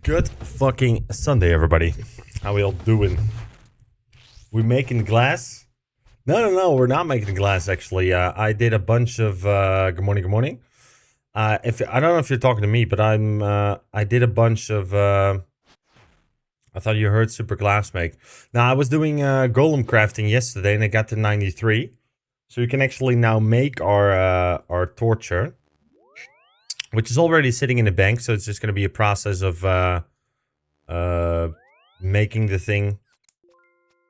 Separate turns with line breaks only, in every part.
Good fucking Sunday, everybody. How we all doing? We making glass? No, we're not making glass. Actually, I did a bunch of. Good morning, good morning. If I don't know if you're talking to me, but I did a bunch of. I thought you heard super glass make. Now I was doing golem crafting yesterday, and I got to 93. So you can actually now make our torture, which is already sitting in the bank. So it's just going to be a process of making the thing.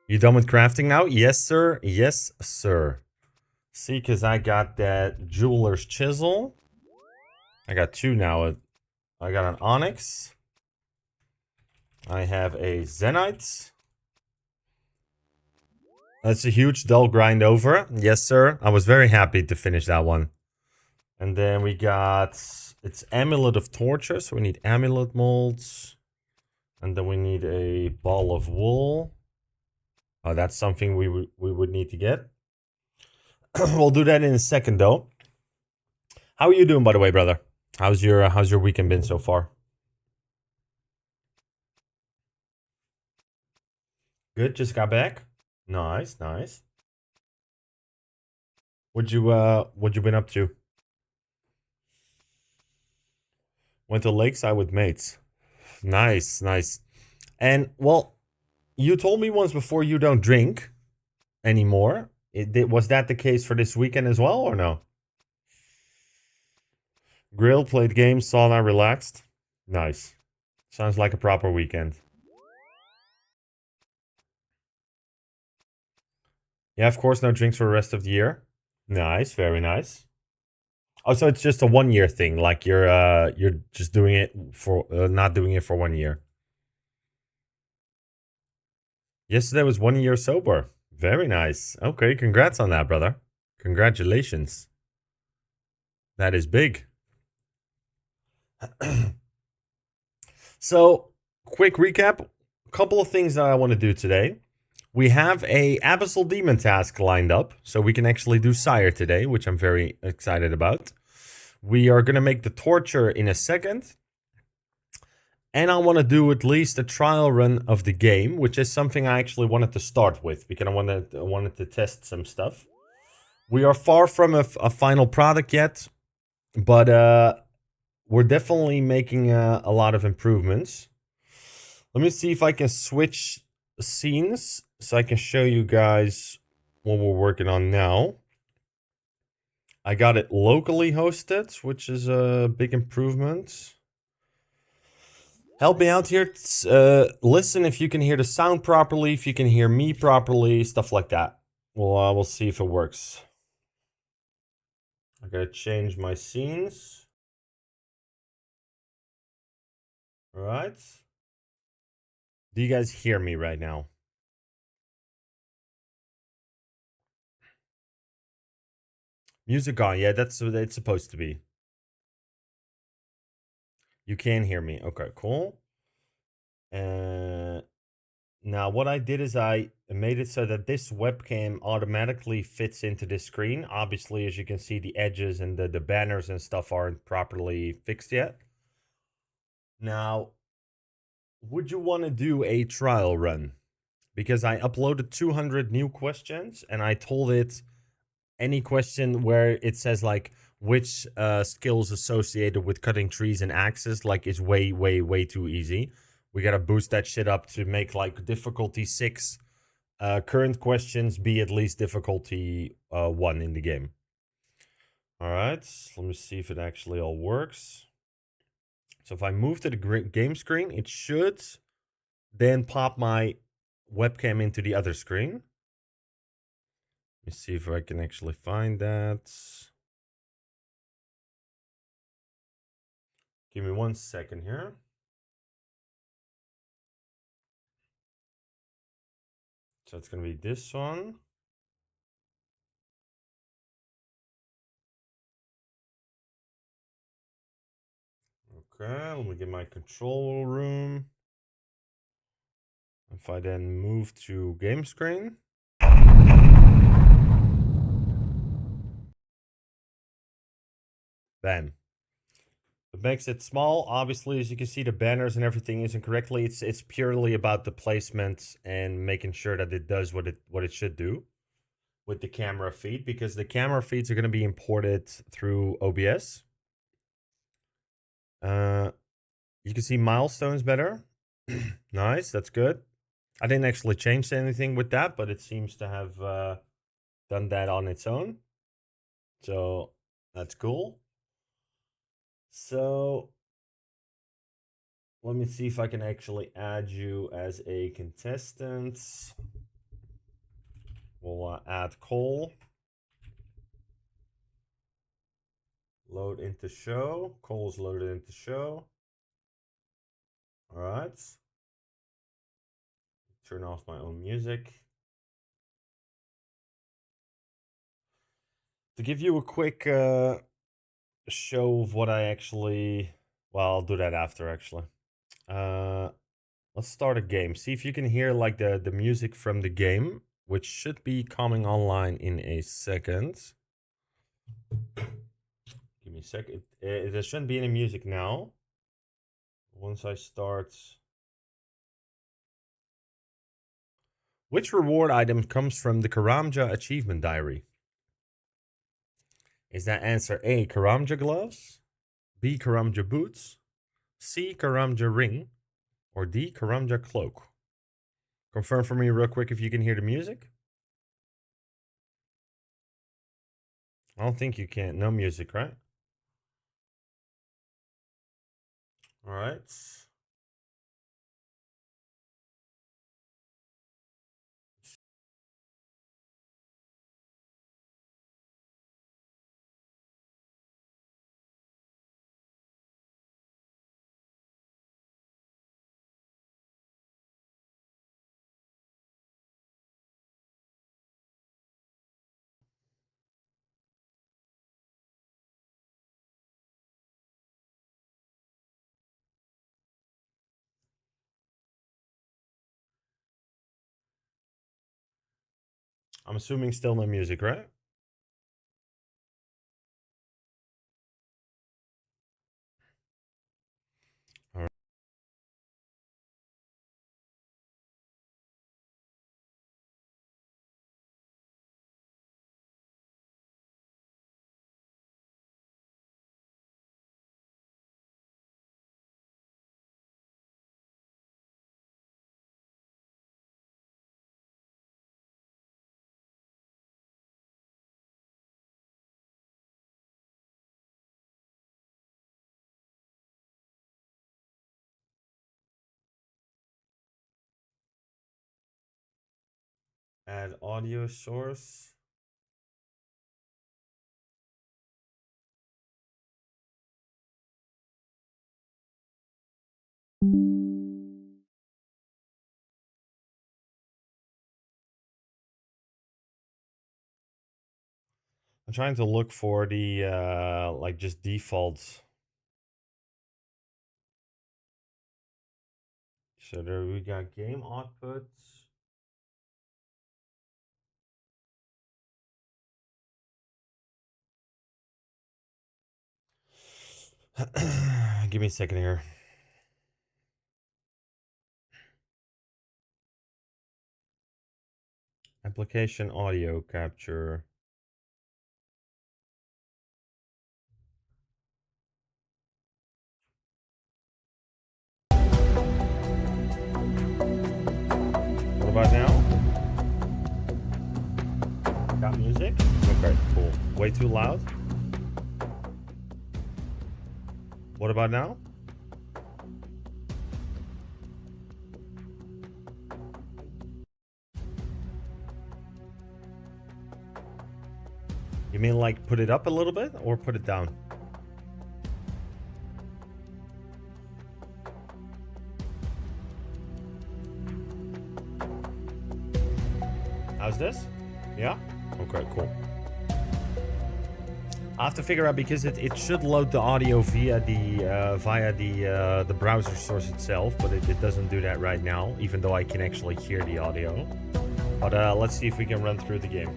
You done with crafting now? Yes, sir. Yes, sir. See, because I got that jeweler's chisel. I got two now. I got an onyx. I have a zenite. That's a huge dull grind over. Yes, sir. I was very happy to finish that one. And then we got... It's amulet of torture. So we need amulet molds. And then we need a ball of wool. Oh, that's something we would need to get. We'll do that in a second, though. How are you doing, by the way, brother? How's your weekend been so far? Good. Just got back. Nice, nice. What you been up to? Went to Lakeside with mates. Nice, nice. And well, you told me once before you don't drink anymore. Was that the case for this weekend as well, or no? Grilled, played games, sauna, relaxed. Nice. Sounds like a proper weekend. Yeah, of course, no drinks for the rest of the year. Nice, very nice. Oh, so it's just a 1 year thing. Like you're just doing it for not doing it for 1 year. Yesterday was 1 year sober. Very nice. Okay, congrats on that, brother. Congratulations. That is big. So, quick recap. A couple of things that I want to do today. We have a Abyssal Demon task lined up, so we can actually do Sire today, which I'm very excited about. We are going to make the torture in a second. And I want to do at least a trial run of the game, which is something I actually wanted to start with, because I wanted to test some stuff. We are far from a final product yet, but we're definitely making a lot of improvements. Let me see if I can switch scenes so I can show you guys what we're working on now. I got it locally hosted, which is a big improvement. Help me out here. Listen if you can hear the sound properly, if you can hear me properly, stuff like that. Well, we'll see if it works. I gotta change my scenes. All right. Do you guys hear me right now? Music on. Yeah, that's what it's supposed to be. You can hear me. Okay, cool. Now what I did is I made it so that this webcam automatically fits into this screen. Obviously, as you can see, the edges and the banners and stuff aren't properly fixed yet. Now, would you want to do a trial run? Because I uploaded 200 new questions and I told it any question where it says like which skills associated with cutting trees and axes like is way too easy. We gotta boost that shit up to make like difficulty 6 current questions be at least difficulty 1 in the game. All right, let me see if it actually all works. So if I move to the game screen, it should then pop my webcam into the other screen. Let me see if I can actually find that. Give me 1 second here. So it's going to be this one. Okay, let me get my control room. If I then move to game screen. Bam. It makes it small. Obviously, as you can see, the banners and everything isn't correctly. It's purely about the placement and making sure that it does what it should do with the camera feed, because the camera feeds are going to be imported through OBS. You can see milestones better. Nice, that's good. I didn't actually change anything with that, but it seems to have done that on its own. So that's cool. So let me see if I can actually add you as a contestant. We'll add Cole. Load into show. Cole's loaded into show. All right. Turn off my own music. To give you a quick show of what I actually... Well, I'll do that after, actually. Let's start a game. See if you can hear like the music from the game, which should be coming online in a second. Give me a second. There shouldn't be any music now. Once I start... Which reward item comes from the Karamja Achievement Diary? Is that answer A, Karamja gloves, B, Karamja boots, C, Karamja ring, or D, Karamja cloak? Confirm for me real quick if you can hear the music. I don't think you can. No music, right? All right. I'm assuming still no music, right? All right. Add audio source. I'm trying to look for the like just default. So there we got game outputs. Give me a second here. Application audio capture. What about now? Got music? Okay, cool. Way too loud? What about now? You mean like put it up a little bit or put it down? How's this? Yeah? Okay, cool. I have to figure out because it should load the audio via the browser source itself, but it doesn't do that right now, even though I can actually hear the audio. But let's see if we can run through the game.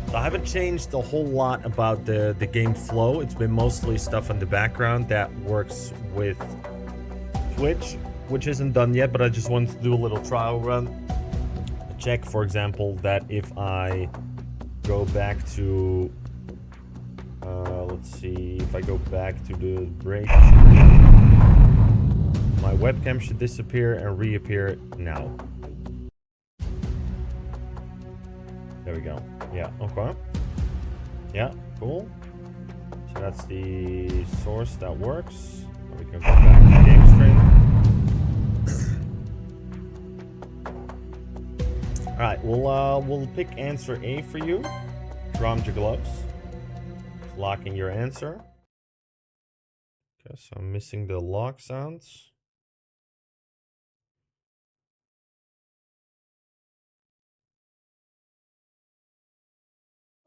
So I haven't changed a whole lot about the game flow. It's been mostly stuff in the background that works with Twitch, which isn't done yet, but I just wanted to do a little trial run. Check, for example, that if I go back to... let's see, if I go back to the break, my webcam should disappear and reappear now. There we go. Yeah, okay. Yeah, cool. So that's the source that works. We can go back to the game screen. Alright, we'll pick answer A for you. Draw on your gloves. Locking your answer. Okay, so I'm missing the lock sounds.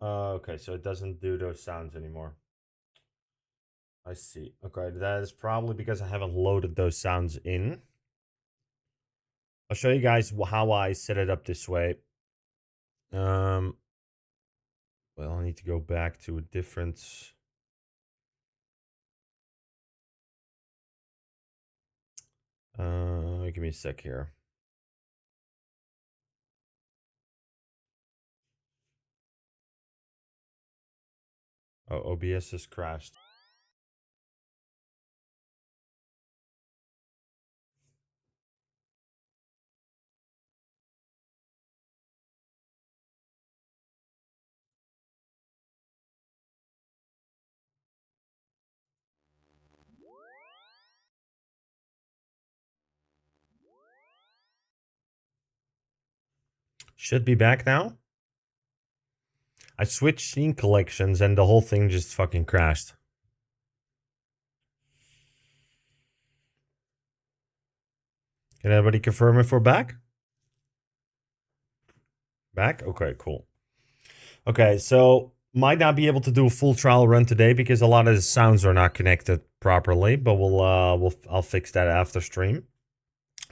Okay, so it doesn't do those sounds anymore. I see. Okay, that is probably because I haven't loaded those sounds in. I'll show you guys how I set it up this way. Well, I need to go back to a different... give me a sec here. Oh, OBS has crashed. Should be back now. I switched scene collections and the whole thing just fucking crashed. Can everybody confirm if we're back? Back? Okay, cool. Okay, so might not be able to do a full trial run today because a lot of the sounds are not connected properly, but I'll fix that after stream.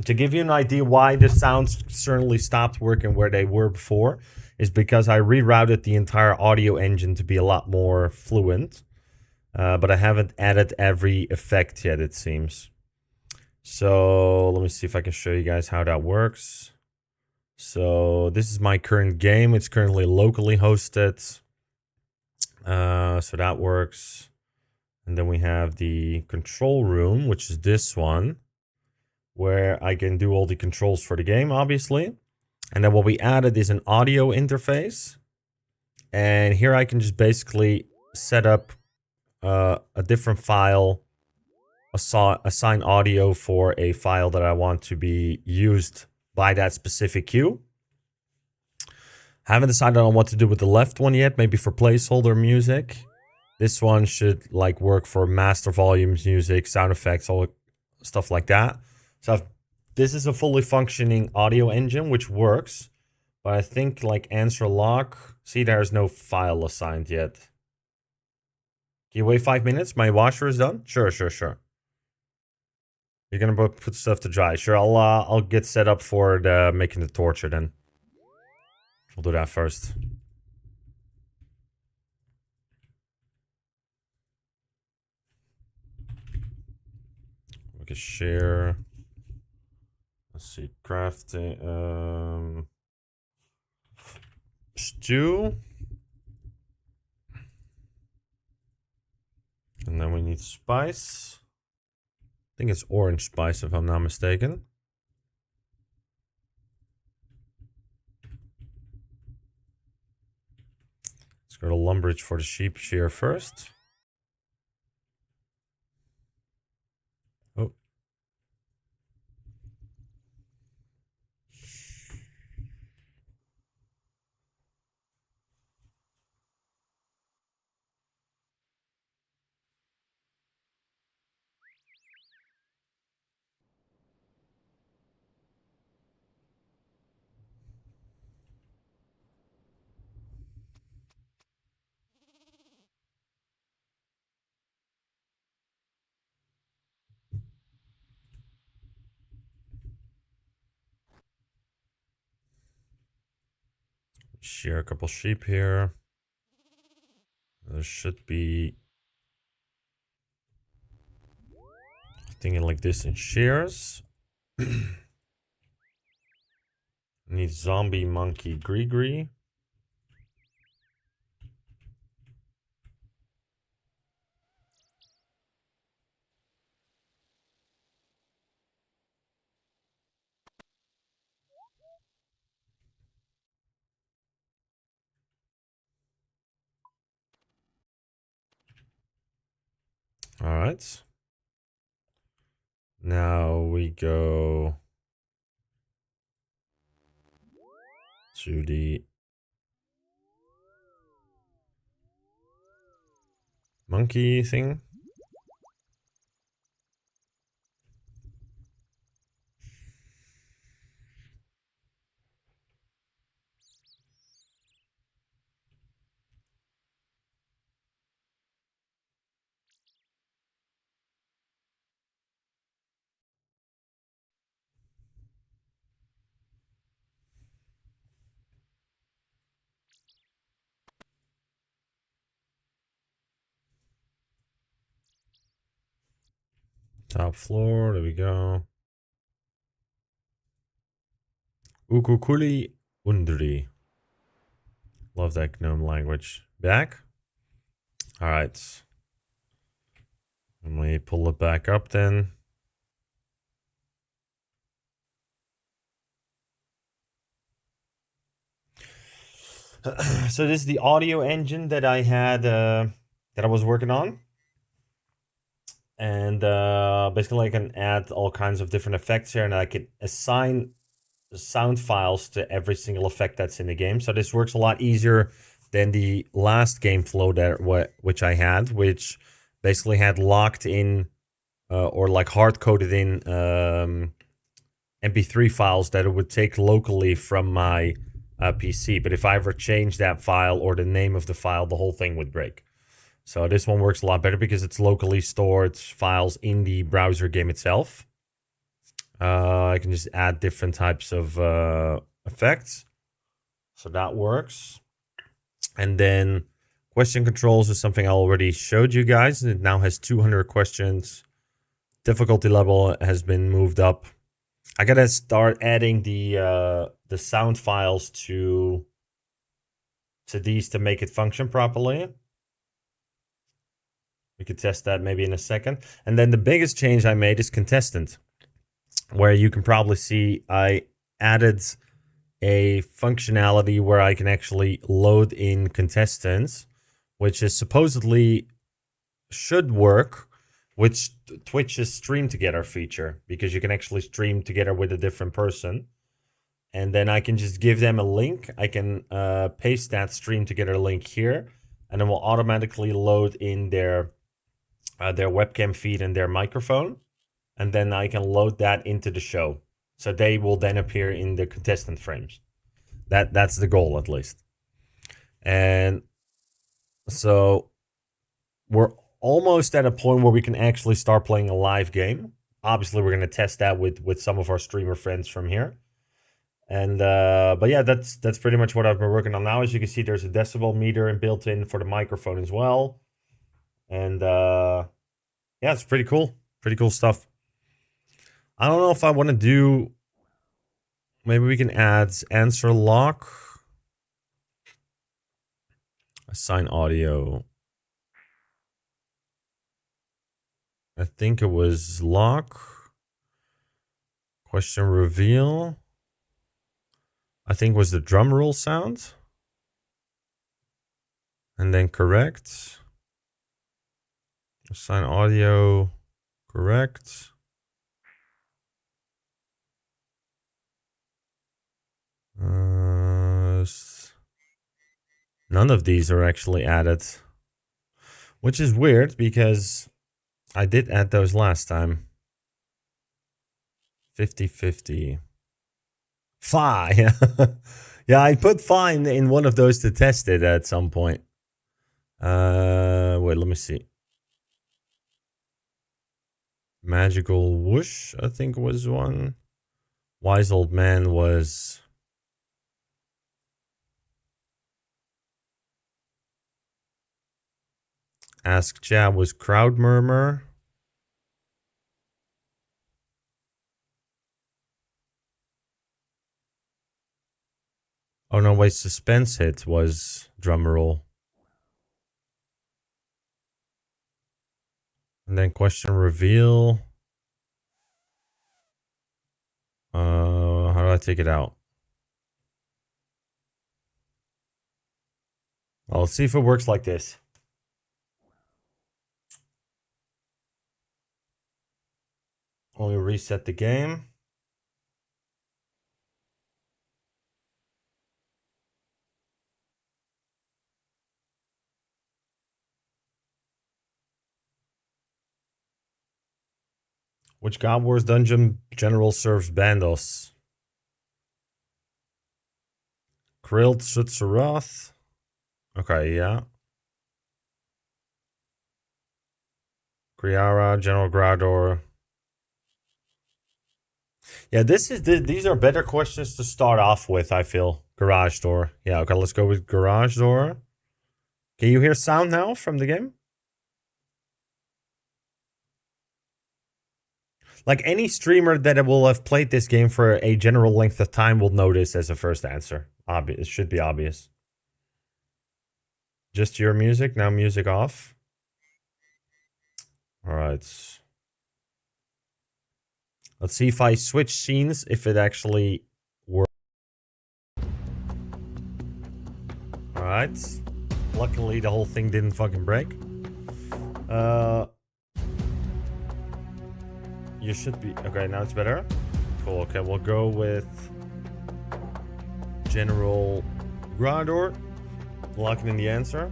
To give you an idea why the sounds certainly stopped working where they were before is because I rerouted the entire audio engine to be a lot more fluent. But I haven't added every effect yet, it seems. So let me see if I can show you guys how that works. So this is my current game. It's currently locally hosted. So that works. And then we have the control room, which is this one, where I can do all the controls for the game, obviously. And then what we added is an audio interface. And here I can just basically set up a different file, assign audio for a file that I want to be used by that specific queue. Haven't decided on what to do with the left one yet, maybe for placeholder music. This one should like work for master volumes, music, sound effects, all stuff like that. So this is a fully functioning audio engine, which works. But I think like answer lock, see there's no file assigned yet. Can you wait 5 minutes? My washer is done? Sure. You're gonna put stuff to dry. Sure, I'll get set up for the making the torture then. We'll do that first. We can share. Let's see, crafting. Stew. And then we need spice. I think it's orange spice if I'm not mistaken. Let's go to Lumbridge for the sheep shear first. Oh. Shear a couple sheep here. There should be thinking like this in shears. Need zombie monkey gree. All right. Now we go to the monkey thing. Top floor, there we go. Ukukuli Undri. Love that GNOME language. Back. All right. Let me pull it back up then. So this is the audio engine that I had, that I was working on. And basically I can add all kinds of different effects here, and I can assign sound files to every single effect that's in the game. So this works a lot easier than the last game flow that which I had, which basically had locked in or like hard coded in MP3 files that it would take locally from my PC. But if I ever change that file or the name of the file, the whole thing would break. So this one works a lot better because it's locally stored files in the browser game itself. I can just add different types of effects. So that works. And then question controls is something I already showed you guys. It now has 200 questions. Difficulty level has been moved up. I gotta start adding the sound files to these to make it function properly. We could test that maybe in a second. And then the biggest change I made is contestant, where you can probably see I added a functionality where I can actually load in contestants, which is supposedly should work with Twitch's stream together feature, because you can actually stream together with a different person. And then I can just give them a link. I can paste that stream together link here, and it will automatically load in their webcam feed and their microphone. And then I can load that into the show. So they will then appear in the contestant frames. That's the goal, at least. And so we're almost at a point where we can actually start playing a live game. Obviously, we're going to test that with some of our streamer friends from here. And but yeah, that's pretty much what I've been working on now. As you can see, there's a decibel meter built in for the microphone as well. And yeah, it's pretty cool. Pretty cool stuff. I don't know if I want to do... Maybe we can add answer lock. Assign audio. I think it was lock. Question reveal. I think was the drum roll sound. And then correct. Assign audio. Correct. None of these are actually added, which is weird because I did add those last time. 50-50. Fi. Yeah, I put fine in one of those to test it at some point. Wait, let me see. Magical whoosh, I think was one. Wise old man was... Ask Chat was Crowd Murmur. Oh no, wait, Suspense Hit was Drumroll. And then Question Reveal. How do I take it out? Well, let's see if it works like this. Only reset the game. Which God Wars dungeon general serves Bandos? Krilled Sutsaroth. Okay, yeah. Kriara, General Grador. Yeah, these are better questions to start off with, I feel. Garage Door. Yeah, okay, let's go with Garage Door. Can you hear sound now from the game? Like any streamer that will have played this game for a general length of time will know this as a first answer. It should be obvious. Just your music, now music off. All right. Let's see if I switch scenes, if it actually works. All right. Luckily, the whole thing didn't fucking break. You should be... Okay, now it's better. Cool, okay, we'll go with General Grador. Locking in the answer.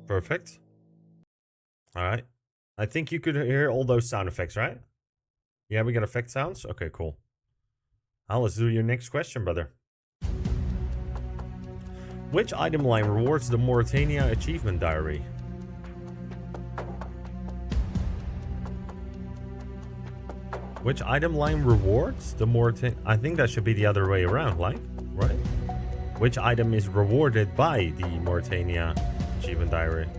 Perfect. Alright. I think you could hear all those sound effects, right? Yeah, we got effect sounds? Okay, cool. Now let's do your next question, brother. Which item line rewards the Mauritania Achievement Diary? Which item line rewards the Mauritania... I think that should be the other way around, like, right? Which item is rewarded by the Mauritania Achievement Diary?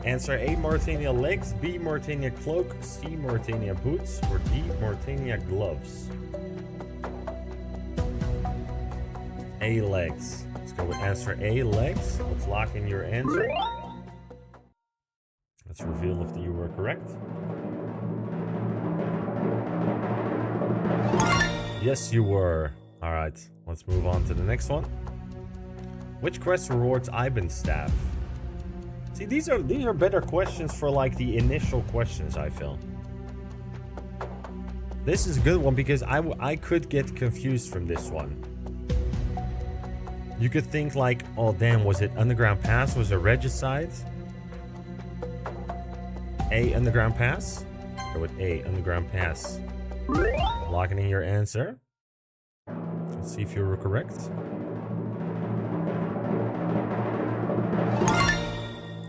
Answer A, Mauritania legs, B, Mauritania cloak, C, Mauritania boots, or D, Mauritania gloves. A, legs. Let's go with answer A, legs. Let's lock in your answer. Let's reveal if you were correct. Yes, you were. All right, let's move on to the next one. Which quest rewards Ivan's staff? See, these are better questions for like the initial questions, I feel. This is a good one because I could get confused from this one. You could think like, oh damn, was it Underground Pass? Was it Regicide? A, Underground Pass? Go with A, Underground Pass. Locking in your answer. Let's see if you were correct.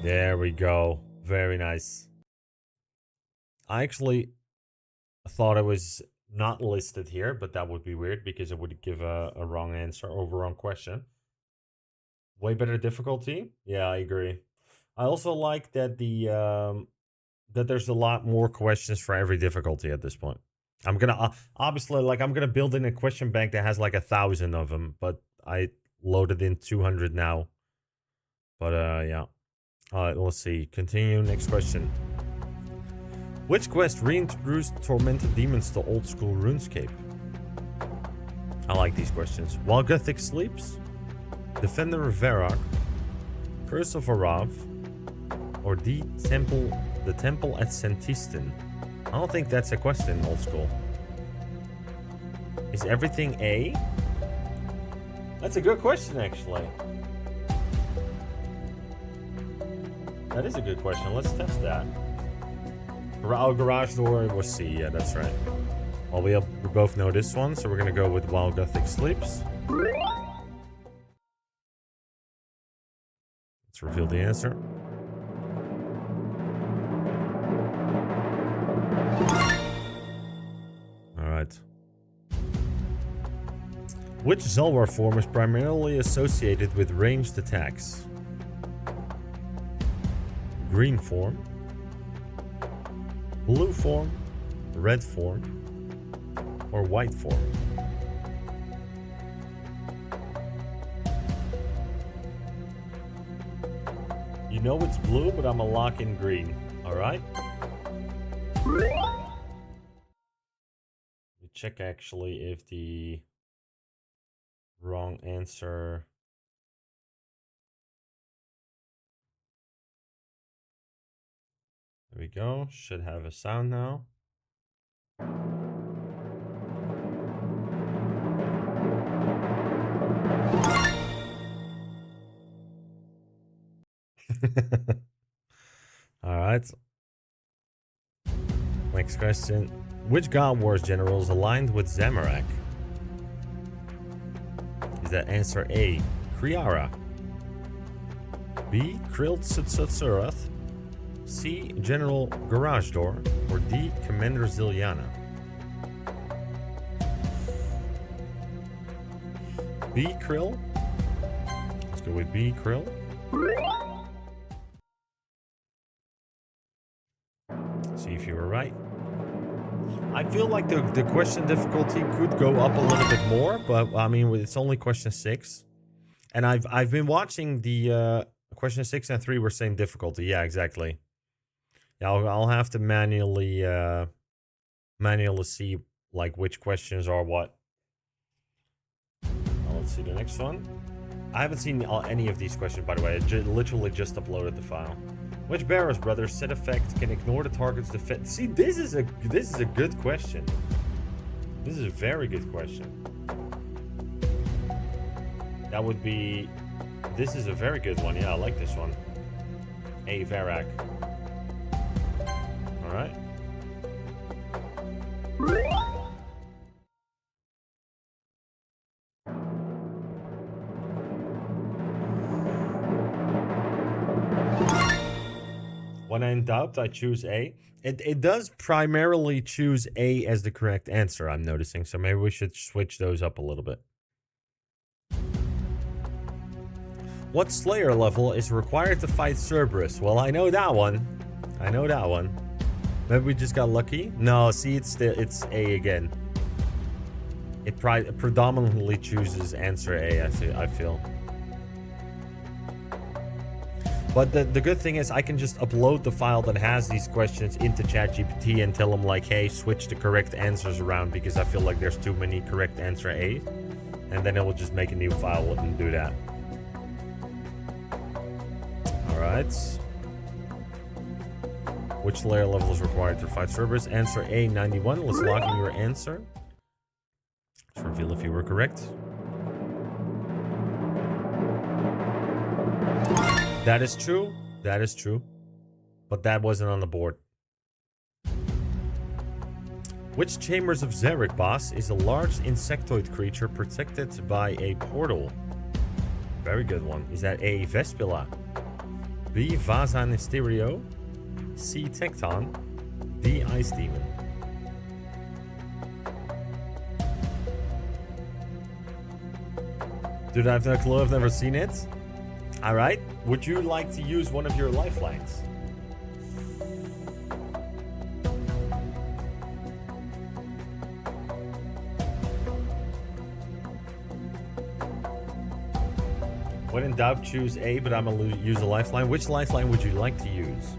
There we go. Very nice. I actually thought it was not listed here, but that would be weird because it would give a wrong answer or wrong question. Way better difficulty. Yeah, I agree. I also like that that there's a lot more questions for every difficulty at this point. I'm gonna obviously I'm gonna build in a question bank that has like 1,000 of them, but I loaded in 200 now. But yeah. Let's see. Continue. Next question. Which quest reintroduced tormented demons to old school RuneScape? I like these questions. While Gothic sleeps, Defender of Varrock, Curse of Arav, or the temple at Sentistan. I don't think that's a question, old school. Is everything A? That's a good question, actually. That is a good question. Let's test that. Garage door was C. Yeah, that's right. Well, we both know this one, so we're going to go with While Gothic Sleeps. Let's reveal the answer. right. Which Zalwar form is primarily associated with ranged attacks? Green form, blue form, red form, or white form? You know it's blue, but I'm gonna lock in green. All right. Let me check actually if the wrong answer. There we go. Should have a sound now. All right. Next question. Which God Wars general is aligned with Zamorak? Is that answer A, Kriara? B, Krill-Tsutsurath? C, General Garage Door? Or D, Commander Ziliana? B, Krill? Let's go with B, Krill. See if you were right. I feel like the question difficulty could go up a little bit more, but I mean it's only question 6, and I've been watching the question 6 and 3 were same difficulty. Yeah, exactly. Yeah, I'll have to manually see like which questions are what. Now, let's see the next one. I haven't seen any of these questions, by the way. I literally just uploaded the file. Which Barrows Brothers set effect can ignore the target's defense? See, this is a good question. This is a very good question. That would be. This is a very good one. Yeah, I like this one. A Varak. All right. When in doubt, I choose A. It does primarily choose A as the correct answer, I'm noticing. So maybe we should switch those up a little bit. What Slayer level is required to fight Cerberus? Well, I know that one. I know that one. Maybe we just got lucky? No, see, it's A again. It predominantly chooses answer A, I feel. But the good thing is I can just upload the file that has these questions into ChatGPT and tell them like, hey, switch the correct answers around because I feel like there's too many correct answer A's. And then it will just make a new file and do that. Alright. Which layer level is required to fight Cerberus? Answer A, 91. Let's lock in your answer. Let's reveal if you were correct. That is true. That is true. But that wasn't on the board. Which Chambers of Zarek boss is a large insectoid creature protected by a portal? Very good one. Is that A, Vespila? B, Vaza Mysterio? C, Tecton? D, Ice Demon? Dude, I have no clue. I've never seen it. Alright. Would you like to use one of your lifelines? When in doubt, choose A, but I'm going to use a lifeline. Which lifeline would you like to use?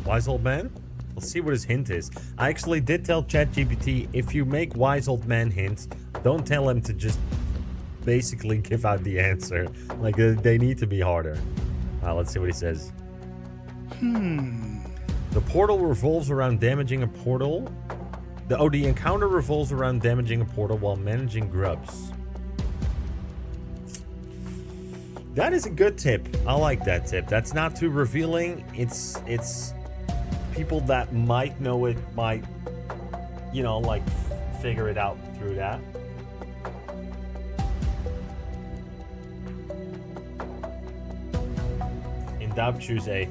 Wise Old Man? Let's see what his hint is. I actually did tell ChatGPT, if you make Wise Old Man hints, don't tell him to just basically give out the answer. Like, they need to be harder. Let's see what he says. The portal revolves around damaging a portal. The encounter revolves around damaging a portal while managing grubs. That is a good tip. I like that tip. That's not too revealing. It's people that might know it might, you know, like figure it out through that. In doubt, choose A.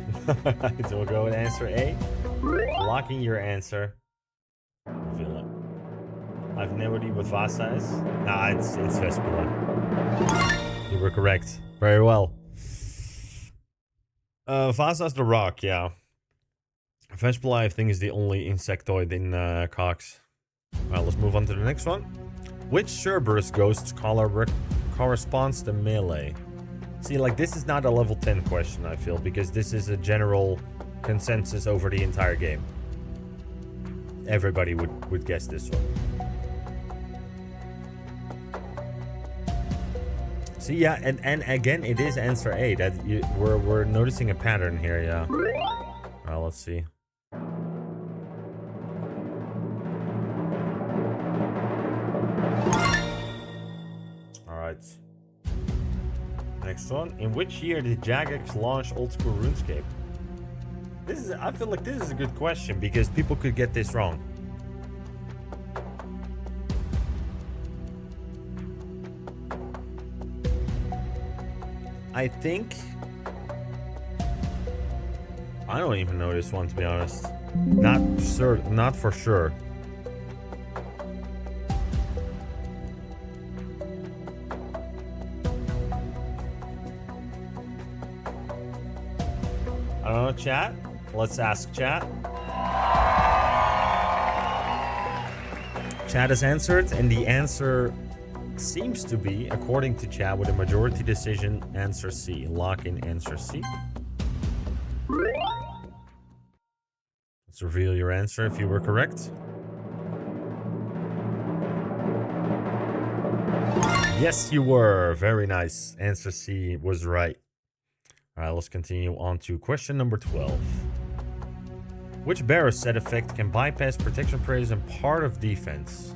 So we'll go with answer A. Locking your answer. Feel it. I've never dealt with Vasa is. Nah, it's Vespula. You were correct. Very well. Vasa's the rock, yeah. Vespula, I think, is the only insectoid in Cox. Well, let's move on to the next one. Which Cerberus ghost's color corresponds to melee? See, like, this is not a level 10 question, I feel, because this is a general consensus over the entire game. Everybody would guess this one. See, yeah, and again, it is answer A. That we're noticing a pattern here, yeah. Well, let's see. All right. Next one. In which year did Jagex launch Old School RuneScape? I feel like this is a good question because people could get this wrong. I think... I don't even know this one, to be honest. Not for sure. I don't know, chat. Let's ask chat. Chat has answered, and the answer seems to be, according to chat, with a majority decision, answer C. Lock in answer C. Let's reveal your answer if you were correct. Yes, you were. Very nice. Answer C was right. All right, let's continue on to question number 12. Which Barrow set effect can bypass protection praise and part of defense?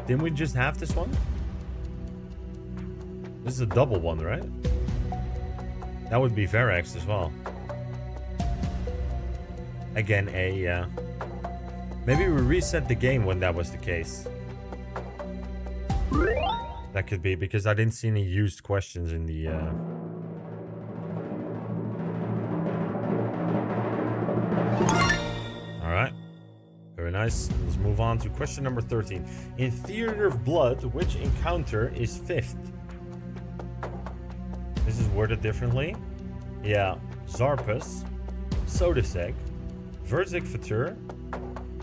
Didn't we just have this one? This is a double one, right? That would be Verax as well. Again, A, yeah. Maybe we reset the game when that was the case. That could be, because I didn't see any used questions in the... Alright. Very nice. Let's move on to question number 13. In Theater of Blood, which encounter is 5th? This is worded differently. Yeah. Zarpus, Sodiseg, Verzik Fatur,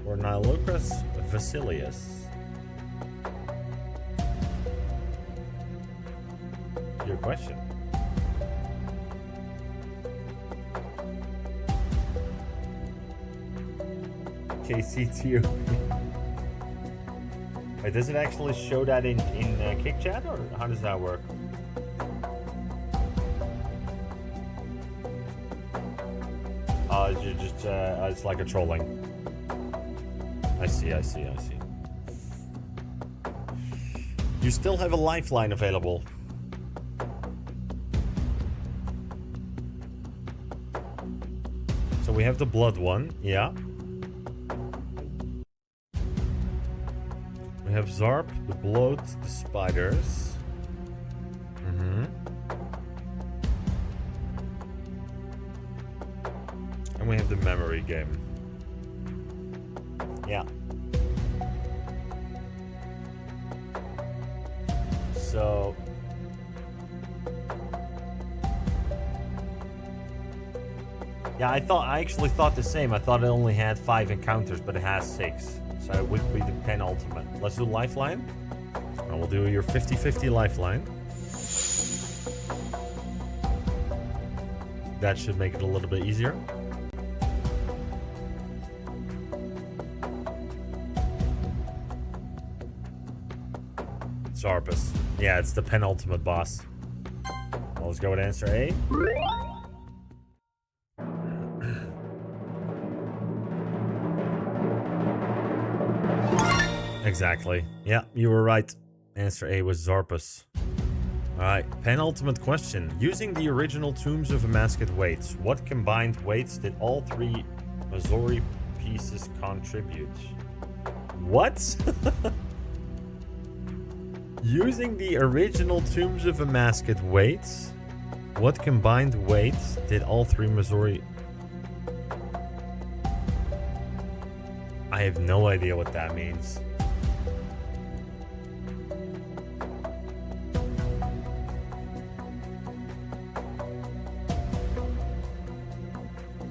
or Nilochus Vasilius. Your question. KCTO. Wait, does it actually show that in Kick Chat, or how does that work? It's like a trolling. I see. You still have a lifeline available. So we have the blood one, yeah. We have Zarp, the bloat, the spiders. And we have the memory game. Yeah. So... yeah, I actually thought the same. I thought it only had 5 encounters, but it has 6. So it would be the penultimate. Let's do lifeline. And we'll do your 50-50 lifeline. That should make it a little bit easier. Zarpus. Yeah, it's the penultimate boss. Well, let's go with answer A. Exactly. Yeah, you were right. Answer A was Zarpus. Alright, penultimate question. Using the original Tombs of Amasked weights, what combined weights did all 3 Mazori pieces contribute? What? Using the original Tombs of a Masked weights, what combined weights did all three Missouri... I have no idea what that means.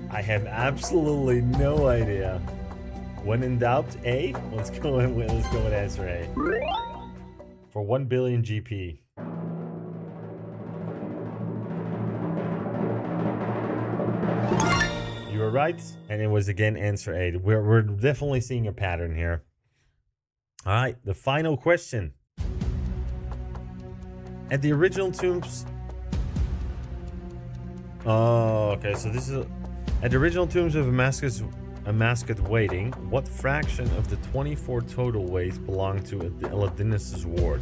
I have absolutely no idea. When in doubt, A? Let's go with answer A. For 1 billion GP. You were right, and it was again answer A. We're definitely seeing a pattern here. All right, the final question. At the original Tombs... Oh, okay, so this is... At the original Tombs of a Masked weighting, what fraction of the 24 total weights belonged to Eladinus' ward?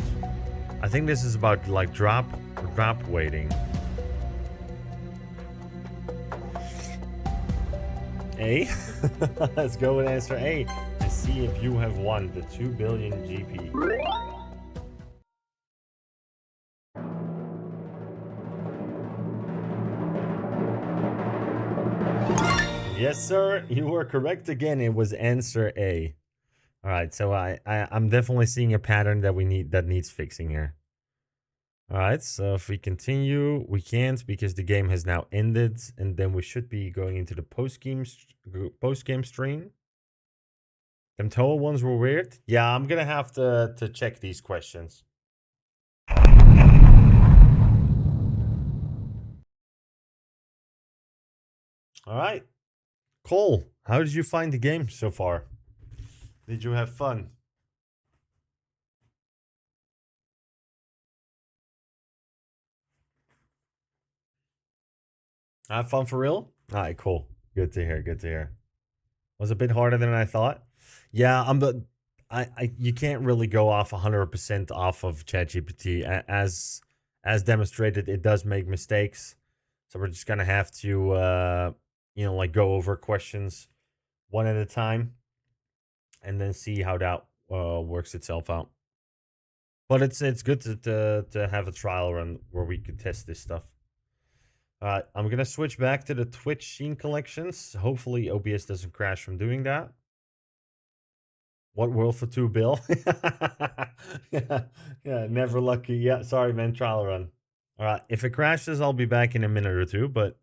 I think this is about like drop weighting. A? Let's go with answer A to see if you have won the 2 billion GP. Yes, sir. You were correct again. It was answer A. All right, so I'm definitely seeing a pattern that needs fixing here. All right, so if we continue, we can't because the game has now ended, and then we should be going into the post game stream. Them Toa ones were weird. Yeah, I'm gonna have to check these questions. All right. Cole, how did you find the game so far? Did you have fun? Have fun for real? All right, cool. Good to hear. Good to hear. Was a bit harder than I thought. Yeah, you can't really go off 100% off of ChatGPT. As demonstrated, it does make mistakes. So we're just gonna have to like go over questions one at a time and then see how that works itself out. But it's good to have a trial run where we could test this stuff. I'm gonna switch back to the Twitch scene collections. Hopefully OBS doesn't crash from doing that. What world for 2 bill? yeah, never lucky. Yeah, sorry man, trial run. All right, if it crashes, I'll be back in a minute or two, but